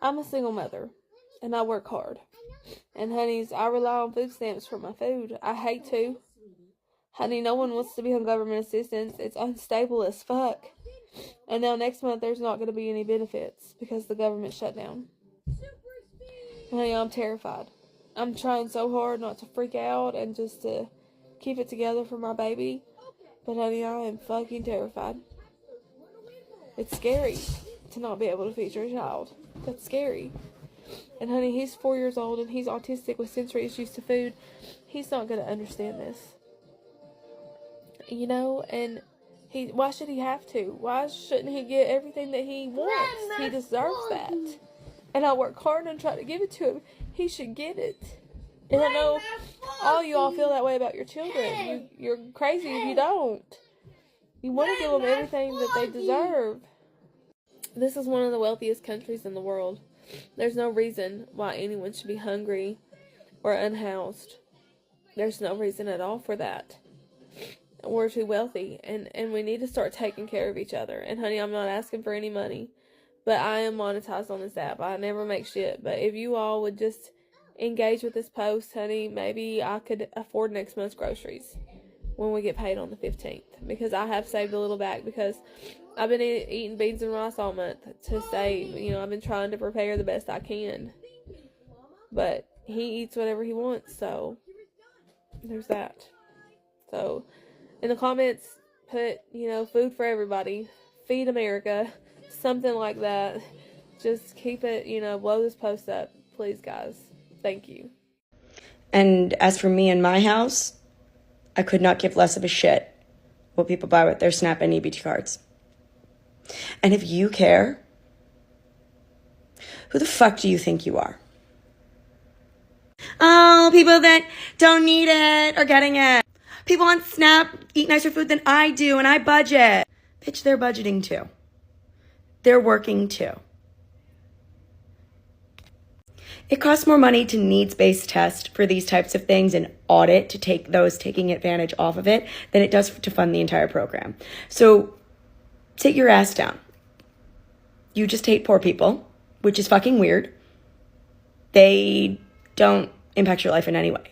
I'm a single mother, and I work hard. And honeys, I rely on food stamps for my food. I hate to. Honey, no one wants to be on government assistance. It's unstable as fuck. And now next month there's not going to be any benefits because the government shut down. Honey, I'm terrified. I'm trying so hard not to freak out and just to keep it together for my baby. But honey, I am fucking terrified. It's scary to not be able to feed your child. That's scary. And honey, he's 4 years old and he's autistic with sensory issues to food. He's not going to understand this. You know, and why should he have to? Why shouldn't he get everything that he wants? He deserves that. And I work hard and try to give it to him. He should get it. And I know all you all feel that way about your children. You're crazy if you don't. You want to give them everything that they deserve. This is one of the wealthiest countries in the world. There's no reason why anyone should be hungry or unhoused. There's no reason at all for that. We're too wealthy, and we need to start taking care of each other. And honey, I'm not asking for any money, but I am monetized on this app. I never make shit, but if you all would just engage with this post, honey, maybe I could afford next month's groceries when we get paid on the 15th, because I have saved a little back, because I've been eating beans and rice all month to save. You know, I've been trying to prepare the best I can, but he eats whatever he wants, so there's that. So in the comments, put, food for everybody, feed America, something like that. Just keep it, blow this post up, please, guys. Thank you. And as for me and my house, I could not give less of a shit what people buy with their SNAP and EBT cards. And if you care, who the fuck do you think you are? Oh, people that don't need it are getting it. People on SNAP eat nicer food than I do, and I budget. Bitch, they're budgeting too. They're working too. It costs more money to needs-based test for these types of things and audit to take those taking advantage off of it than it does to fund the entire program. So sit your ass down. You just hate poor people, which is fucking weird. They don't impact your life in any way.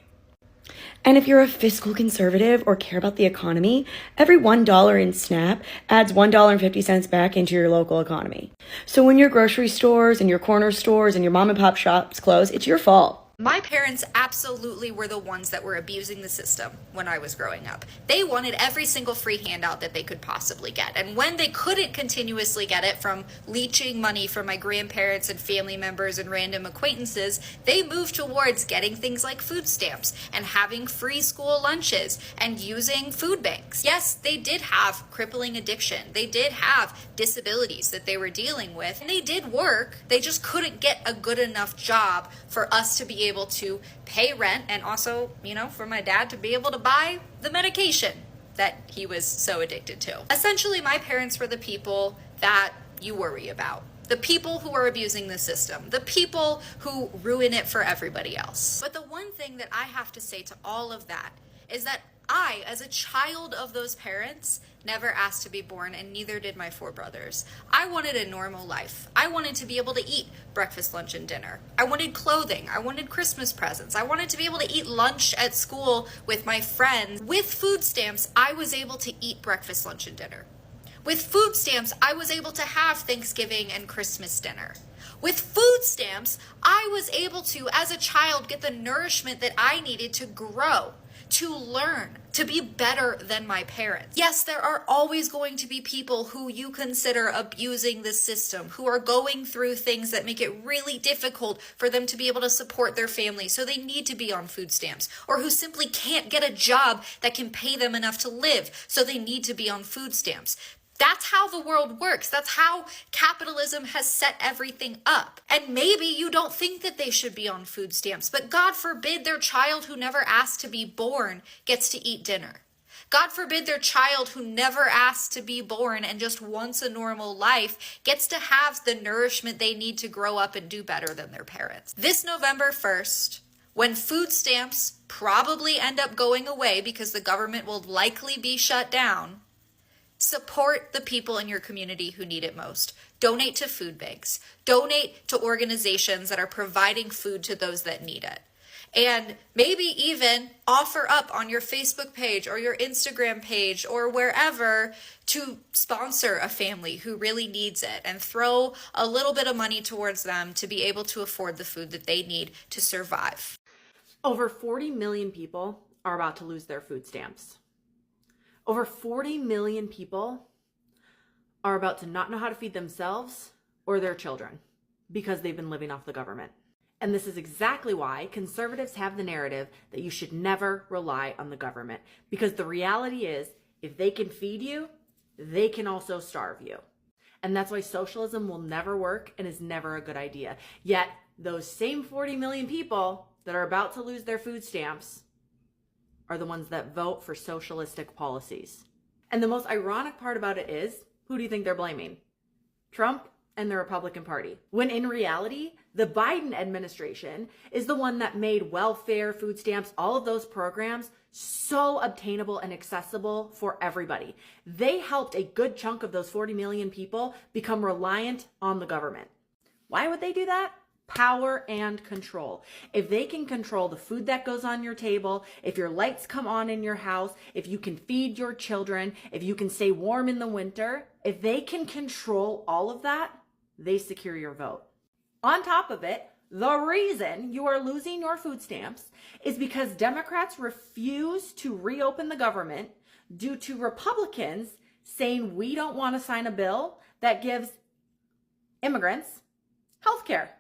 And if you're a fiscal conservative or care about the economy, every $1 in SNAP adds $1.50 back into your local economy. So when your grocery stores and your corner stores and your mom and pop shops close, it's your fault. My parents absolutely were the ones that were abusing the system when I was growing up. They wanted every single free handout that they could possibly get. And when they couldn't continuously get it from leeching money from my grandparents and family members and random acquaintances, they moved towards getting things like food stamps and having free school lunches and using food banks. Yes, they did have crippling addiction. They did have disabilities that they were dealing with. And they did work. They just couldn't get a good enough job for us to be able to pay rent, and also, for my dad to be able to buy the medication that he was so addicted to. Essentially, my parents were the people that you worry about. The people who are abusing the system. The people who ruin it for everybody else. But the one thing that I have to say to all of that is that I, as a child of those parents, never asked to be born, and neither did my 4 brothers. I wanted a normal life. I wanted to be able to eat breakfast, lunch, and dinner. I wanted clothing. I wanted Christmas presents. I wanted to be able to eat lunch at school with my friends. With food stamps, I was able to eat breakfast, lunch, and dinner. With food stamps, I was able to have Thanksgiving and Christmas dinner. With food stamps, I was able to, as a child, get the nourishment that I needed to grow, to learn, to be better than my parents. Yes, there are always going to be people who you consider abusing the system, who are going through things that make it really difficult for them to be able to support their family, so they need to be on food stamps, or who simply can't get a job that can pay them enough to live, so they need to be on food stamps. That's how the world works. That's how capitalism has set everything up. And maybe you don't think that they should be on food stamps, but God forbid their child who never asked to be born gets to eat dinner. God forbid their child who never asked to be born and just wants a normal life gets to have the nourishment they need to grow up and do better than their parents. This November 1st, when food stamps probably end up going away because the government will likely be shut down, support the people in your community who need it most. Donate to food banks. Donate to organizations that are providing food to those that need it. And maybe even offer up on your Facebook page or your Instagram page or wherever to sponsor a family who really needs it and throw a little bit of money towards them to be able to afford the food that they need to survive. Over 40 million people are about to lose their food stamps. Over 40 million people are about to not know how to feed themselves or their children because they've been living off the government. And this is exactly why conservatives have the narrative that you should never rely on the government. Because the reality is, if they can feed you, they can also starve you. And that's why socialism will never work and is never a good idea. Yet, those same 40 million people that are about to lose their food stamps are the ones that vote for socialistic policies. And the most ironic part about it is, who do you think they're blaming? Trump and the Republican Party. When in reality, the Biden administration is the one that made welfare, food stamps, all of those programs so obtainable and accessible for everybody. They helped a good chunk of those 40 million people become reliant on the government. Why would they do that? Power and control. If they can control the food that goes on your table, if your lights come on in your house, if you can feed your children, if you can stay warm in the winter, if they can control all of that, they secure your vote. On top of it, the reason you are losing your food stamps is because Democrats refuse to reopen the government due to Republicans saying we don't want to sign a bill that gives immigrants health care.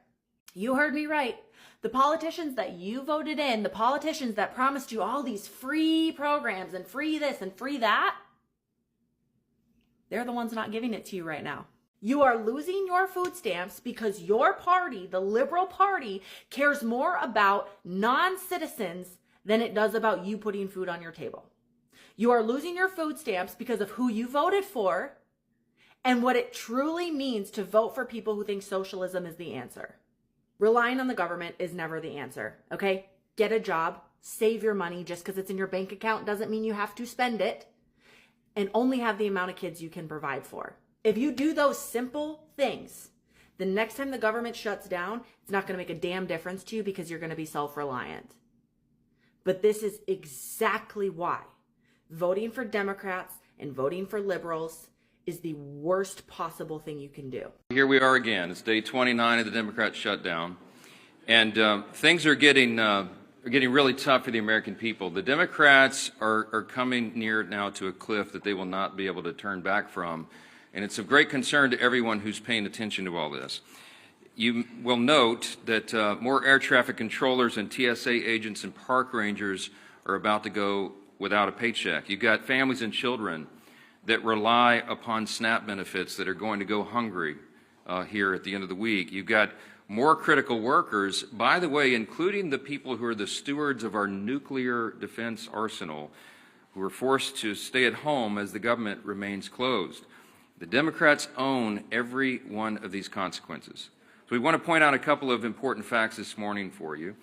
You heard me right. The politicians that you voted in, the politicians that promised you all these free programs and free this and free that, they're the ones not giving it to you right now. You are losing your food stamps because your party, the Liberal Party, cares more about non-citizens than it does about you putting food on your table. You are losing your food stamps because of who you voted for and what it truly means to vote for people who think socialism is the answer. Relying on the government is never the answer, okay? Get a job, save your money. Just because it's in your bank account doesn't mean you have to spend it, and only have the amount of kids you can provide for. If you do those simple things, the next time the government shuts down, it's not going to make a damn difference to you because you're going to be self-reliant. But this is exactly why voting for Democrats and voting for liberals is the worst possible thing you can do. Here we are again. It's day 29 of the Democrat shutdown, and things are getting really tough for the American people. The Democrats are coming near now to a cliff that they will not be able to turn back from, and it's of great concern to everyone who's paying attention to all this. You will note that more air traffic controllers and TSA agents and park rangers are about to go without a paycheck. You've got families and children that rely upon SNAP benefits that are going to go hungry here at the end of the week. You've got more critical workers, by the way, including the people who are the stewards of our nuclear defense arsenal, who are forced to stay at home as the government remains closed. The Democrats own every one of these consequences. So we want to point out a couple of important facts this morning for you.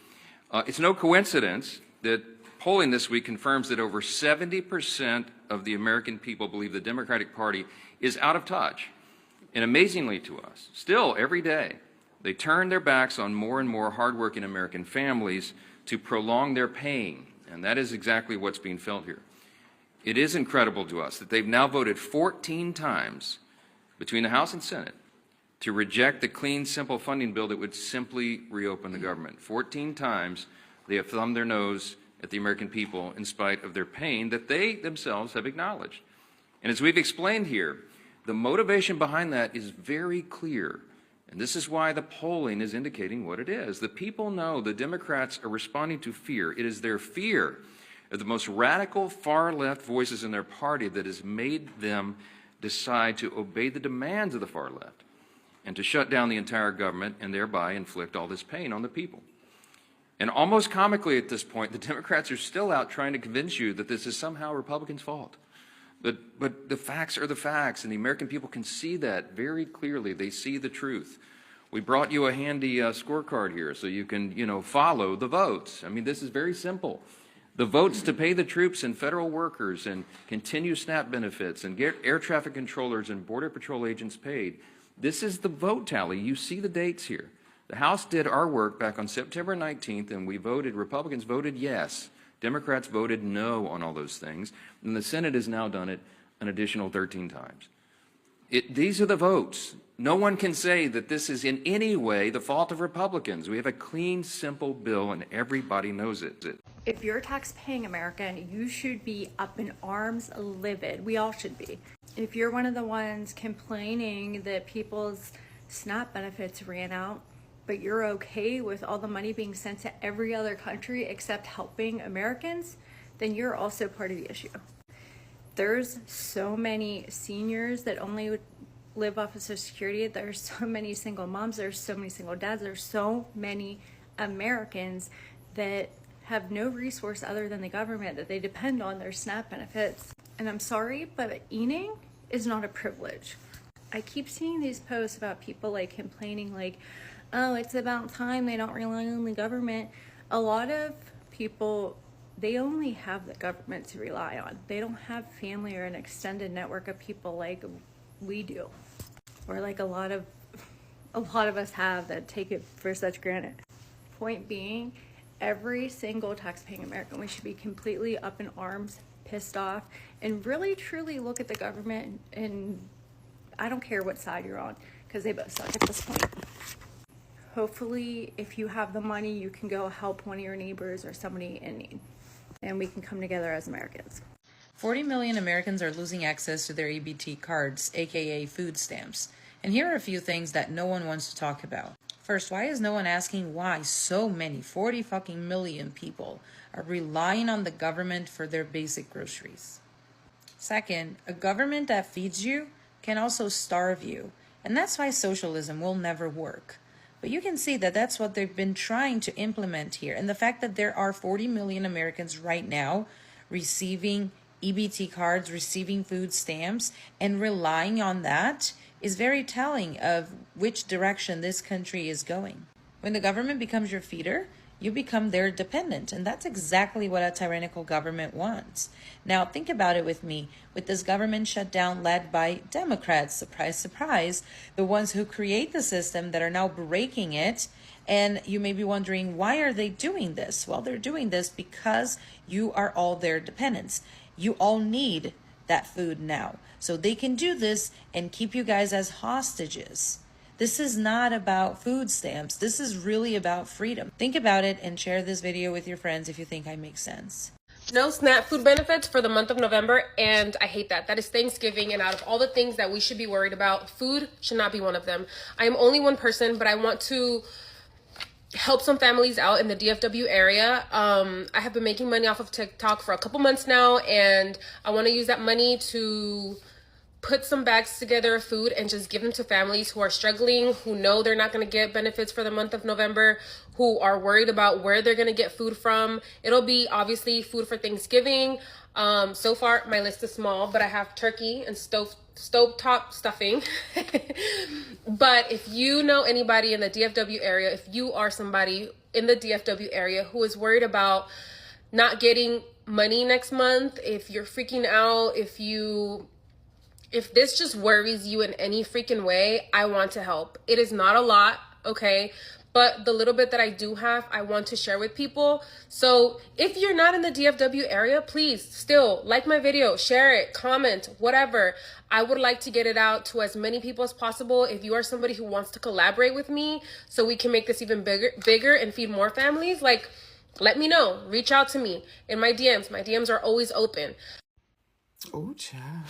It's no coincidence that polling this week confirms that over 70% of the American people believe the Democratic Party is out of touch. And amazingly to us, still every day, they turn their backs on more and more hardworking American families to prolong their pain. And that is exactly what's being felt here. It is incredible to us that they've now voted 14 times between the House and Senate to reject the clean, simple funding bill that would simply reopen the government. 14 times they have thumbed their nose at the American people in spite of their pain that they themselves have acknowledged. And as we've explained here, the motivation behind that is very clear. And this is why the polling is indicating what it is. The people know the Democrats are responding to fear. It is their fear of the most radical far-left voices in their party that has made them decide to obey the demands of the far left and to shut down the entire government and thereby inflict all this pain on the people. And almost comically at this point, the Democrats are still out trying to convince you that this is somehow Republicans' fault. But the facts are the facts, and the American people can see that very clearly. They see the truth. We brought you a handy scorecard here so you can, follow the votes. I mean, this is very simple. The votes to pay the troops and federal workers and continue SNAP benefits and get air traffic controllers and Border Patrol agents paid, This is the vote tally. You see the dates here. The House did our work back on September 19th, and we voted, Republicans voted yes. Democrats voted no on all those things. And the Senate has now done it an additional 13 times. These are the votes. No one can say that this is in any way the fault of Republicans. We have a clean, simple bill, and everybody knows it. If you're a tax-paying American, you should be up in arms livid. We all should be. If you're one of the ones complaining that people's SNAP benefits ran out, but you're okay with all the money being sent to every other country except helping Americans, then you're also part of the issue. There's so many seniors that only live off of Social Security. There's so many single moms. There's so many single dads. There's so many Americans that have no resource other than the government, that they depend on their SNAP benefits. And I'm sorry, but eating is not a privilege. I keep seeing these posts about people like complaining like, oh, it's about time they don't rely on the government. A lot of people, they only have the government to rely on. They don't have family or an extended network of people like we do, or like a lot of us have, that take it for such granted. Point being, every single tax-paying American, we should be completely up in arms, pissed off, and really truly look at the government, and I don't care what side you're on, because they both suck at this point. Hopefully, if you have the money, you can go help one of your neighbors or somebody in need, and we can come together as Americans. 40 million Americans are losing access to their EBT cards, aka food stamps. And here are a few things that no one wants to talk about. First, why is no one asking why so many 40 fucking million people are relying on the government for their basic groceries? Second, a government that feeds you can also starve you. And that's why socialism will never work. But you can see that that's what they've been trying to implement here. And the fact that there are 40 million Americans right now receiving EBT cards, receiving food stamps, and relying on that is very telling of which direction this country is going. When the government becomes your feeder, you become their dependent, and that's exactly what a tyrannical government wants. Now, think about it with me. With this government shutdown led by Democrats, surprise, surprise, the ones who create the system that are now breaking it, and you may be wondering, why are they doing this? Well, they're doing this because you are all their dependents. You all need that food now. So they can do this and keep you guys as hostages. This is not about food stamps. This is really about freedom. Think about it and share this video with your friends if you think I make sense. No SNAP food benefits for the month of November, and I hate that. That is Thanksgiving, and out of all the things that we should be worried about, food should not be one of them. I am only one person, but I want to help some families out in the DFW area. I have been making money off of TikTok for a couple months now, and I want to use that money to put some bags together of food and just give them to families who are struggling, who know they're not going to get benefits for the month of November, who are worried about where they're going to get food from. It'll be obviously food for Thanksgiving. So far, my list is small, but I have turkey and stovetop stuffing. But if you know anybody in the DFW area, if you are somebody in the DFW area who is worried about not getting money next month, if you're freaking out, if this just worries you in any freaking way, I want to help. It is not a lot, okay? But the little bit that I do have, I want to share with people. So if you're not in the DFW area, please still like my video, share it, comment, whatever. I would like to get it out to as many people as possible. If you are somebody who wants to collaborate with me so we can make this even bigger and feed more families, like, let me know. Reach out to me in my DMs. My DMs are always open. Oh, child.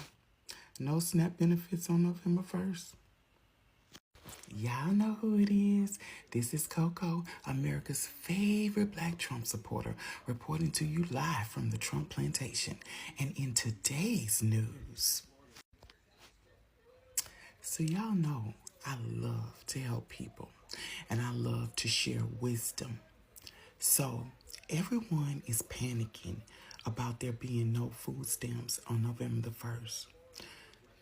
No SNAP benefits on November 1st. Y'all know who it is. This is Coco, America's favorite Black Trump supporter, reporting to you live from the Trump plantation. And in today's news, so y'all know I love to help people, and I love to share wisdom. So everyone is panicking about there being no food stamps on November the 1st.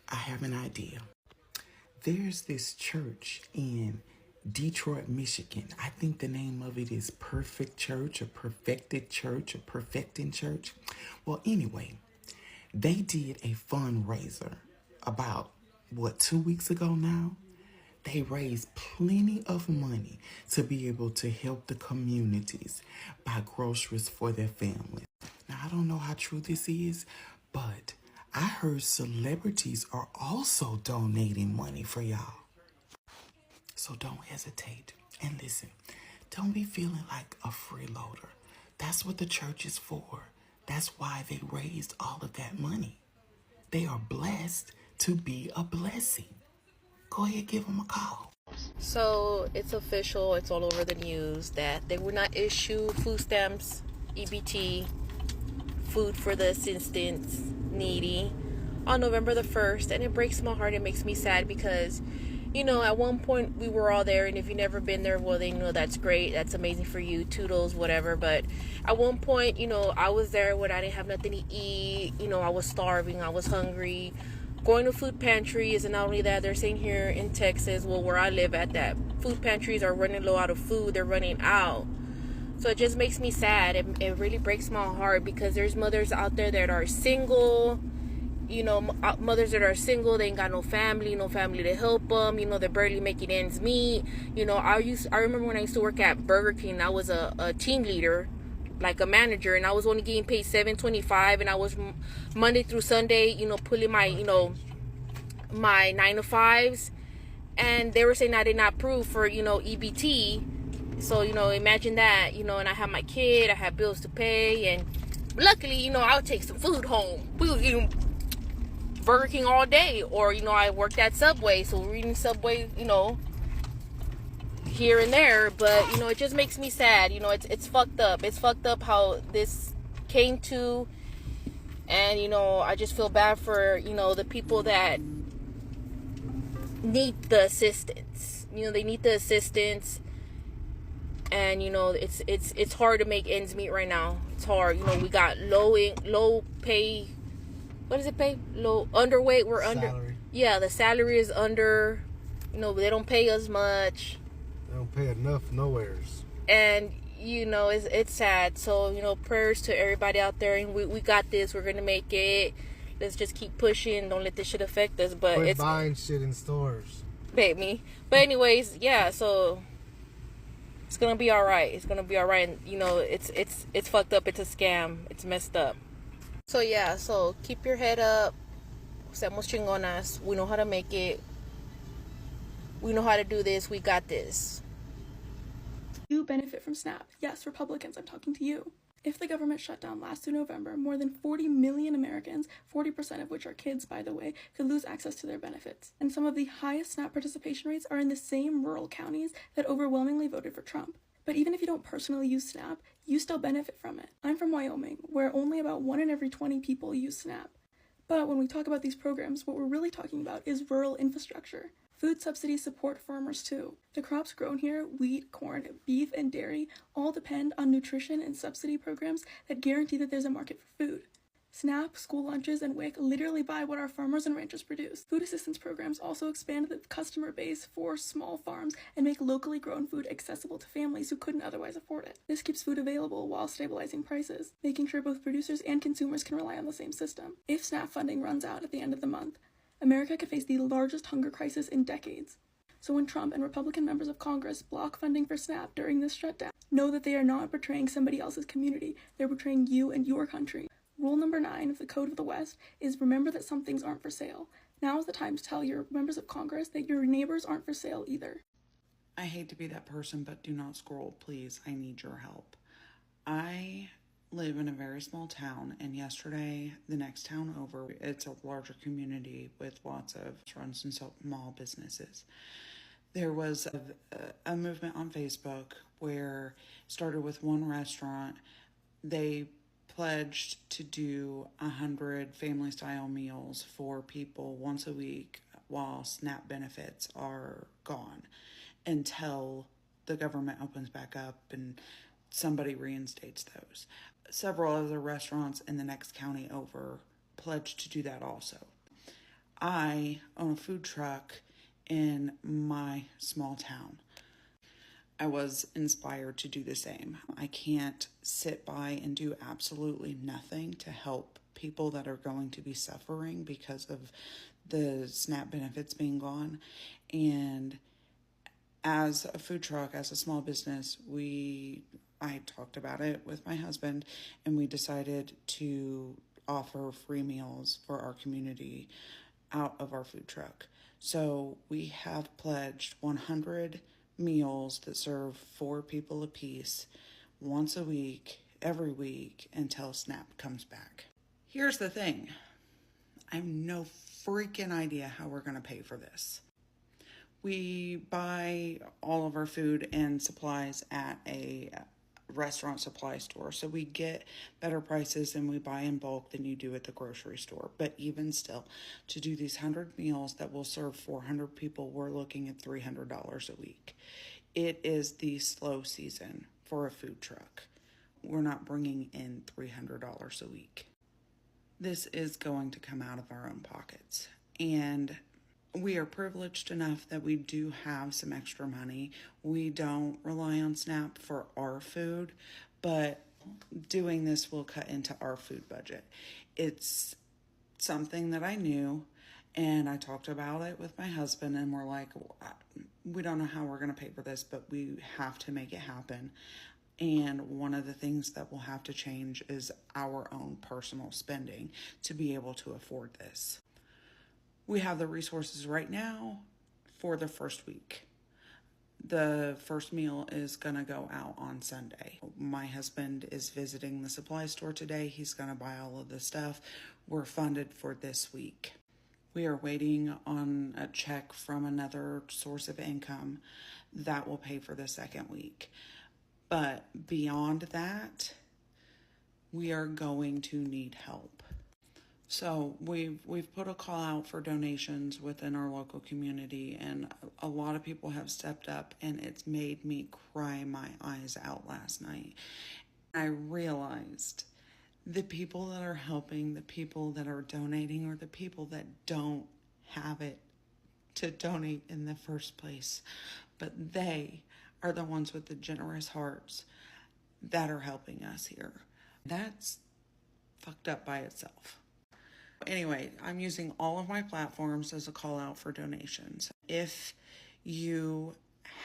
I have an idea. There's this church in Detroit, Michigan. I think the name of it is Perfect Church or Perfected Church or Perfecting Church. Well, anyway, they did a fundraiser about, 2 weeks ago now? They raise plenty of money to be able to help the communities buy groceries for their families. Now, I don't know how true this is, but I heard celebrities are also donating money for y'all. So don't hesitate. And listen, don't be feeling like a freeloader. That's what the church is for. That's why they raised all of that money. They are blessed to be a blessing. Go ahead, give them a call. So it's official, it's all over the news that they will not issue food stamps, EBT, food for the assistance needy on November the 1st. And it breaks my heart. It makes me sad because, you know, at one point we were all there, and if you've never been there, well, then, you know, that's great. That's amazing for you. Toodles, whatever. But at one point, you know, I was there when I didn't have nothing to eat. You know, I was starving. I was hungry. Going to food pantries, and not only that, they're saying here in Texas, well, where I live at, that food pantries are running low out of food. They're running out. So it just makes me sad. It really breaks my heart because there's mothers out there that are single. You know, mothers that are single, they ain't got no family to help them. You know, they're barely making ends meet. You know, I remember when I used to work at Burger King, I was a team leader, like a manager, and I was only getting paid $7.25, and I was Monday through Sunday, you know, pulling my, you know, my 9 to 5s, and they were saying I did not prove for, you know, EBT. So, you know, imagine that, you know, and I have my kid, I have bills to pay, and luckily, you know, I'll take some food home. We were eating Burger King all day, or, you know, I worked at Subway, so we're eating Subway, you know, here and there. But, you know, it just makes me sad. You know, it's fucked up. It's fucked up how this came to, and, you know, I just feel bad for, you know, the people that need the assistance. You know, they need the assistance, and, you know, it's hard to make ends meet right now. It's hard. You know, we got low pay. What does it pay? Low, underweight. We're under. Salary. Yeah, the salary is under. You know, they don't pay us much. They don't pay enough nowheres. And, you know, it's sad. So, you know, prayers to everybody out there. And we got this. We're going to make it. Let's just keep pushing. Don't let this shit affect us. But Quit it's buying shit in stores. Baby. But anyways, yeah, so it's going to be all right. It's going to be all right. And, you know, it's fucked up. It's a scam. It's messed up. So, yeah, so keep your head up. Seamos chingonas. We know how to make it. We know how to do this. We got this. You benefit from SNAP. Yes, Republicans, I'm talking to you. If the government shutdown lasts through November, more than 40 million Americans, 40% of which are kids, by the way, could lose access to their benefits. And some of the highest SNAP participation rates are in the same rural counties that overwhelmingly voted for Trump. But even if you don't personally use SNAP, you still benefit from it. I'm from Wyoming, where only about 1 in every 20 people use SNAP. But when we talk about these programs, what we're really talking about is rural infrastructure. Food subsidies support farmers too. The crops grown here, wheat, corn, beef, and dairy, all depend on nutrition and subsidy programs that guarantee that there's a market for food. SNAP, school lunches, and WIC literally buy what our farmers and ranchers produce. Food assistance programs also expand the customer base for small farms and make locally grown food accessible to families who couldn't otherwise afford it. This keeps food available while stabilizing prices, making sure both producers and consumers can rely on the same system. If SNAP funding runs out at the end of the month, America could face the largest hunger crisis in decades. So when Trump and Republican members of Congress block funding for SNAP during this shutdown, know that they are not betraying somebody else's community, they're betraying you and your country. Rule number 9 of the Code of the West is remember that some things aren't for sale. Now is the time to tell your members of Congress that your neighbors aren't for sale either. I hate to be that person, but do not scroll, please. I need your help. I live in a very small town, and yesterday, the next town over, it's a larger community with lots of restaurants and small businesses. There was a movement on Facebook where it started with one restaurant. They pledged to do 100 family-style meals for people once a week while SNAP benefits are gone until the government opens back up and somebody reinstates those. Several other restaurants in the next county over pledged to do that also. I own a food truck in my small town. I was inspired to do the same. I can't sit by and do absolutely nothing to help people that are going to be suffering because of the SNAP benefits being gone. And As a food truck, as a small business, I talked about it with my husband, and we decided to offer free meals for our community out of our food truck. So we have pledged 100 meals that serve 4 people apiece once a week, every week, until SNAP comes back. Here's the thing. I have no freaking idea how we're going to pay for this. We buy all of our food and supplies at a restaurant supply store, so we get better prices and we buy in bulk than you do at the grocery store. But even still, to do these 100 meals that will serve 400 people, we're looking at $300 a week. It is the slow season for a food truck. We're not bringing in $300 a week. This is going to come out of our own pockets, and we are privileged enough that we do have some extra money. We don't rely on SNAP for our food, but doing this will cut into our food budget. It's something that I knew, and I talked about it with my husband, and we're like, we don't know how we're going to pay for this, but we have to make it happen. And one of the things that will have to change is our own personal spending to be able to afford this. We have the resources right now for the first week. The first meal is going to go out on Sunday. My husband is visiting the supply store today. He's going to buy all of the stuff. We're funded for this week. We are waiting on a check from another source of income that will pay for the second week. But beyond that, we are going to need help. So we've put a call out for donations within our local community, and a lot of people have stepped up, and it's made me cry my eyes out last night. I realized the people that are helping, the people that are donating, are the people that don't have it to donate in the first place, but they are the ones with the generous hearts that are helping us here. That's fucked up by itself. Anyway, I'm using all of my platforms as a call out for donations. If you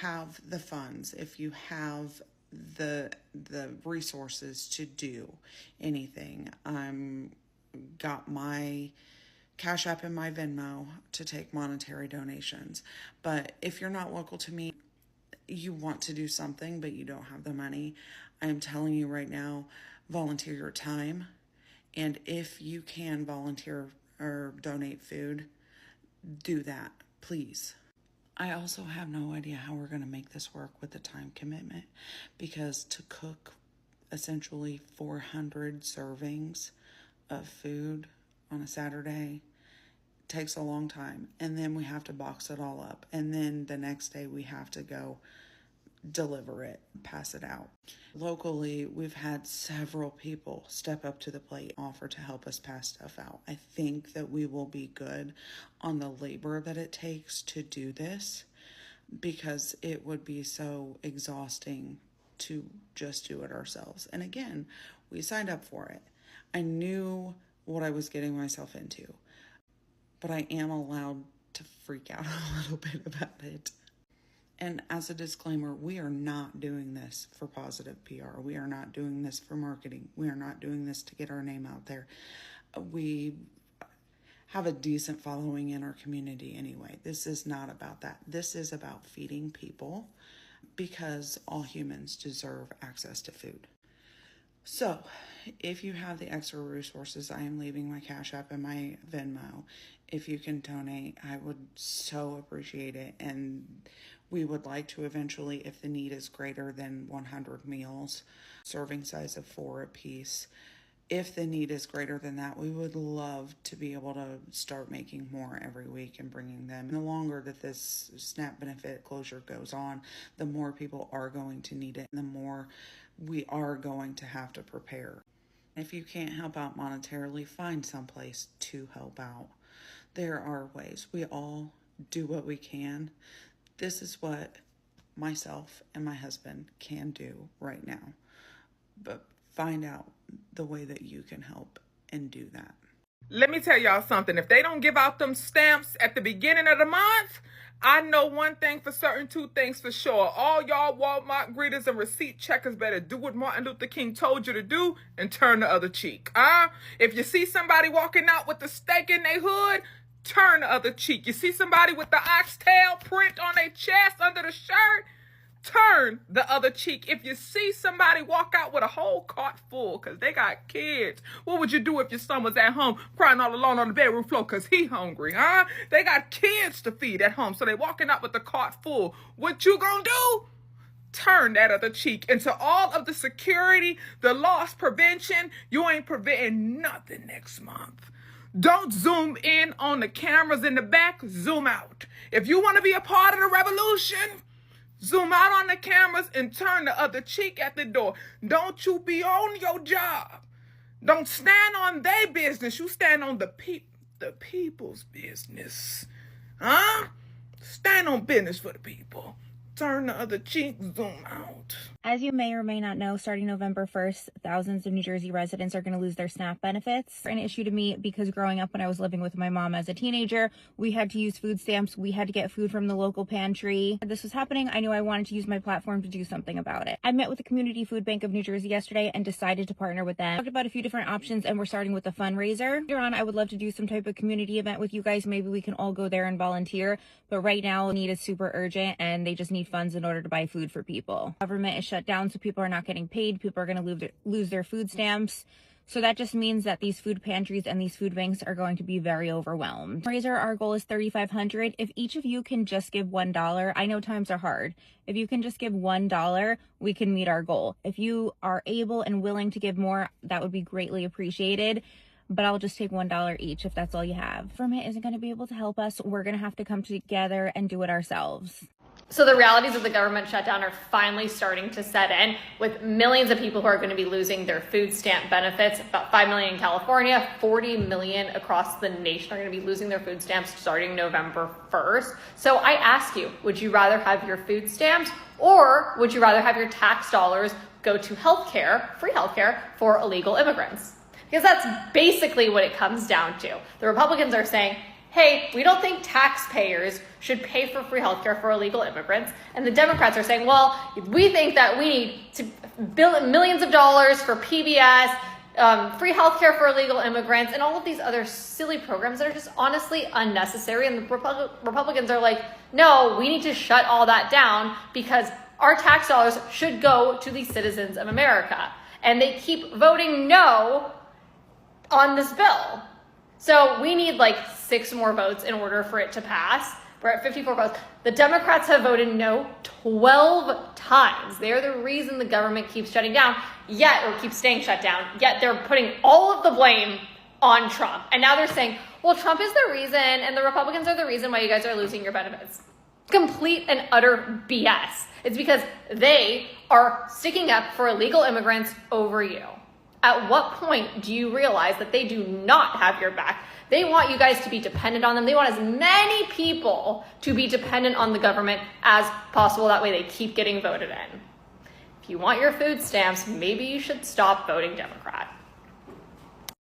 have the funds, if you have the resources to do anything, got my Cash App and my Venmo to take monetary donations. But if you're not local to me, you want to do something, but you don't have the money, I'm telling you right now, volunteer your time. And if you can volunteer or donate food, do that, please. I also have no idea how we're going to make this work with the time commitment, because to cook essentially 400 servings of food on a Saturday takes a long time. And then we have to box it all up. And then the next day we have to go deliver it, pass it out. Locally, we've had several people step up to the plate, offer to help us pass stuff out. I think that we will be good on the labor that it takes to do this, because it would be so exhausting to just do it ourselves. And again, we signed up for it. I knew what I was getting myself into, but I am allowed to freak out a little bit about it. And as a disclaimer, we are not doing this for positive PR. We are not doing this for marketing. We are not doing this to get our name out there. We have a decent following in our community anyway. This is not about that. This is about feeding people, because all humans deserve access to food. So, if you have the extra resources, I am leaving my Cash App and my Venmo. If you can donate, I would so appreciate it. And we would like to eventually, if the need is greater than 100 meals, serving size of 4 apiece, if the need is greater than that, we would love to be able to start making more every week and bringing them. And the longer that this SNAP benefit closure goes on, the more people are going to need it, and the more we are going to have to prepare. If you can't help out monetarily, find someplace to help out. There are ways. We all do what we can. This is what myself and my husband can do right now. But find out the way that you can help and do that. Let me tell y'all something. If they don't give out them stamps at the beginning of the month, I know one thing for certain, two things for sure. All y'all Walmart greeters and receipt checkers better do what Martin Luther King told you to do and turn the other cheek. If you see somebody walking out with the stake in their hood, turn the other cheek. You see somebody with the oxtail print on their chest under the shirt, turn the other cheek. If you see somebody walk out with a whole cart full because they got kids, what would you do if your son was at home crying all alone on the bedroom floor because he hungry, They got kids to feed at home, so they walking out with the cart full. What you gonna do? Turn that other cheek. And to all of the security, the loss prevention, you ain't preventing nothing next month. Don't zoom in on the cameras in the back, zoom out. If you want to be a part of the revolution, zoom out on the cameras and turn the other cheek at the door. Don't you be on your job. Don't stand on their business. You stand on the people's business. Stand on business for the people. Turn the other cheek, zoom out. As you may or may not know, starting November 1st, thousands of New Jersey residents are going to lose their SNAP benefits. An issue to me because growing up when I was living with my mom as a teenager, we had to use food stamps. We had to get food from the local pantry. When this was happening, I knew I wanted to use my platform to do something about it. I met with the Community Food Bank of New Jersey yesterday and decided to partner with them. I talked about a few different options and we're starting with a fundraiser. Later on, I would love to do some type of community event with you guys. Maybe we can all go there and volunteer. But right now, the need is super urgent and they just need funds in order to buy food for people. Government is shut down, so people are not getting paid. People are going to lose their food stamps. So that just means that these food pantries and these food banks are going to be very overwhelmed. Our goal is $3,500. If each of you can just give $1, I know times are hard. If you can just give $1, we can meet our goal. If you are able and willing to give more, that would be greatly appreciated. But I'll just take $1 each if that's all you have. Government isn't going to be able to help us. We're going to have to come together and do it ourselves. So the realities of the government shutdown are finally starting to set in, with millions of people who are going to be losing their food stamp benefits. About 5 million in California, 40 million across the nation are going to be losing their food stamps starting November 1st. So I ask you, would you rather have your food stamps, or would you rather have your tax dollars go to healthcare, free healthcare for illegal immigrants? Because that's basically what it comes down to. The Republicans are saying, hey, we don't think taxpayers should pay for free healthcare for illegal immigrants. And the Democrats are saying, well, we think that we need to build millions of dollars for PBS, free healthcare for illegal immigrants, and all of these other silly programs that are just honestly unnecessary. And the Republicans are like, no, we need to shut all that down because our tax dollars should go to the citizens of America. And they keep voting no on this bill. So we need like 6 more votes in order for it to pass. We're at 54 votes. The Democrats have voted no 12 times. They're the reason the government keeps shutting down, or keeps staying shut down, yet they're putting all of the blame on Trump. And now they're saying, well, Trump is the reason and the Republicans are the reason why you guys are losing your benefits. Complete and utter BS. It's because they are sticking up for illegal immigrants over you. At what point do you realize that they do not have your back? They want you guys to be dependent on them. They want as many people to be dependent on the government as possible. That way they keep getting voted in. If you want your food stamps, maybe you should stop voting Democrat.